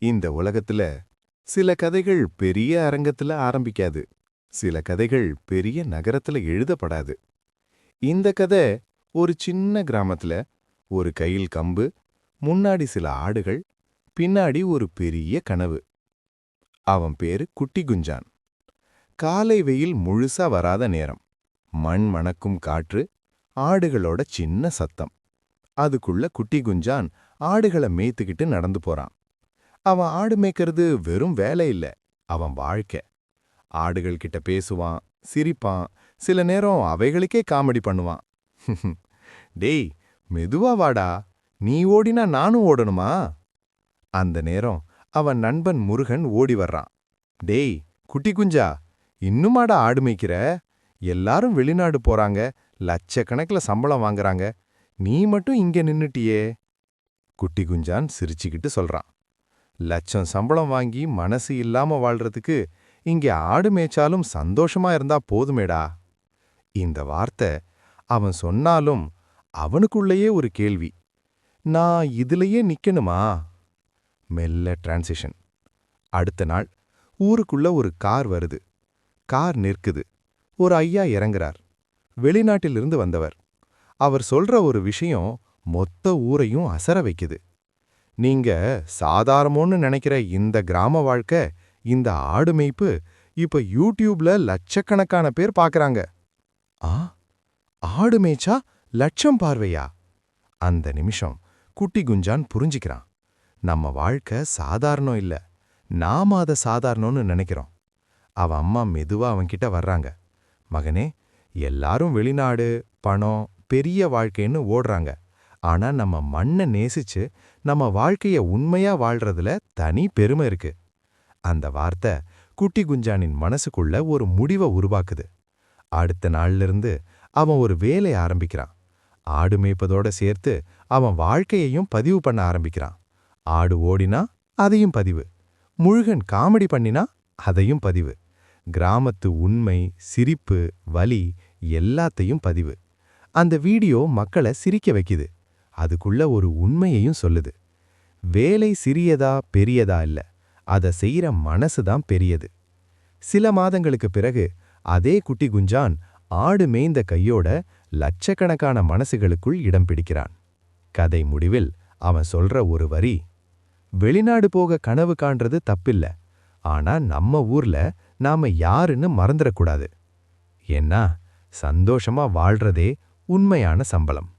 இந்த உலகத்துல சில கதைகள் பெரிய அரங்கத்துல ஆரம்பிக்காது. சில கதைகள் பெரிய நகரத்துல எழுதப்படாது. இந்த கதை ஒரு சின்ன கிராமத்துல ஒரு கையில் கம்பு, முன்னாடி சில ஆடுகள், பின்னாடி ஒரு பெரிய கனவு. அவன் பேரு குட்டி குஞ்சான். காலை வெயில் முழுசா வராத நேரம். மண் மணக்கும் காற்று, ஆடுகளோட சின்ன சத்தம். அதுக்குள்ள குட்டி குஞ்சான் ஆடுகளை மேய்த்துக்கிட்டு நடந்து போறான். அவன் ஆடு மேய்க்கிறது வெறும் வேலை இல்ல, அவன் வாழ்க்கை. ஆடுகள் கிட்ட பேசுவான், சிரிப்பான், சில நேரம் அவைகளுக்கே காமெடி பண்ணுவான். டேய், மெதுவா வாடா, நீ ஓடினா நானும் ஓடணுமா? அந்த நேரம் அவன் நண்பன் முருகன் ஓடி வர்றான். டேய் குட்டி குஞ்சா, இன்னுமாடா ஆடு மேய்க்கிற? எல்லாரும் வெளிநாடு போறாங்க, லட்சக்கணக்கில் சம்பளம் வாங்குறாங்க, நீ மட்டும் இங்க நின்னுட்டியே. குட்டி குஞ்சான் சிரிச்சுக்கிட்டு சொல்றான். லட்சம் சம்பளம் வாங்கி மனசு இல்லாம வாழ்றதுக்கு இங்க ஆடு மேய்ச்சாலும் சந்தோஷமா இருந்தா போதுமேடா. இந்த வார்த்தை அவன் சொன்னாலும் அவனுக்குள்ளேயே ஒரு கேள்வி. நான் இதுலயே நிக்கணுமா? மெல்ல டிரான்சிஷன். அடுத்த நாள் ஊருக்குள்ள ஒரு கார் வருது. கார் நிற்குது. ஒரு ஐயா இறங்குறார். வெளிநாட்டிலிருந்து வந்தவர். அவர் சொல்ற ஒரு விஷயம் மொத்த ஊரையும் அசர வைக்குது. நீங்க சாதாரணம்னு நினைக்கிற இந்த கிராம வாழ்க்கை, இந்த ஆடு மேய்ப்பு இப்ப யூடியூப்ல லட்சக்கணக்கான பேர் பார்க்கறாங்க. ஆ, ஆடு மேய்ச்சா லட்சம் பார்வையா? அந்த நிமிஷம் குட்டி குஞ்சான் புரிஞ்சிக்கிறான். நம்ம வாழ்க்கை சாதாரணம் இல்ல, நாம அதை சாதாரணம்னு நினைக்கிறோம். அவ அம்மா மெதுவா அவன்கிட்ட வர்றாங்க. மகனே, எல்லாரும் வெளிநாடு, பணம், பெரிய வாழ்க்கைன்னு ஓடுறாங்க. ஆனா நம்ம மண்ணை நேசிச்சு நம்ம வாழ்க்கைய உண்மையா வாழ்றதுல தனி பெருமை இருக்கு. அந்த வார்த்தை குட்டி குஞ்சானின் மனசுக்குள்ள ஒரு முடிவை உருவாக்குது. அடுத்த நாள்ல இருந்து அவன் ஒரு வேலையை ஆரம்பிக்கிறான். ஆடு மேய்ப்பதோட சேர்த்து அவன் வாழ்க்கையையும் பதிவு பண்ண ஆரம்பிக்கிறான். ஆடு ஓடினா அதையும் பதிவு, முருகன் காமெடி பண்ணினா அதையும் பதிவு, கிராமத்து உண்மை, சிரிப்பு, வலி எல்லாத்தையும் பதிவு. அந்த வீடியோ மக்களை சிரிக்க வைக்குது. அதுக்குள்ள ஒரு உண்மையையும் சொல்லுது. வேலை சிறியதா பெரியதா இல்ல, அதை செய்யற மனசுதான் பெரியது. சில மாதங்களுக்கு பிறகு அதே குட்டி குஞ்சான் ஆடு மேய்ந்த கையோட லட்சக்கணக்கான மனசுகளுக்குள் இடம் பிடிக்கிறான். கதை முடிவில் அவன் சொல்ற ஒரு வரி: வெளிநாடு போக கனவு காண்றது தப்பில்ல, ஆனா நம்ம ஊர்ல நாம யாருன்னு மறந்துடக்கூடாது. ஏன்னா சந்தோஷமா வாழ்றதே உண்மையான சம்பளம்.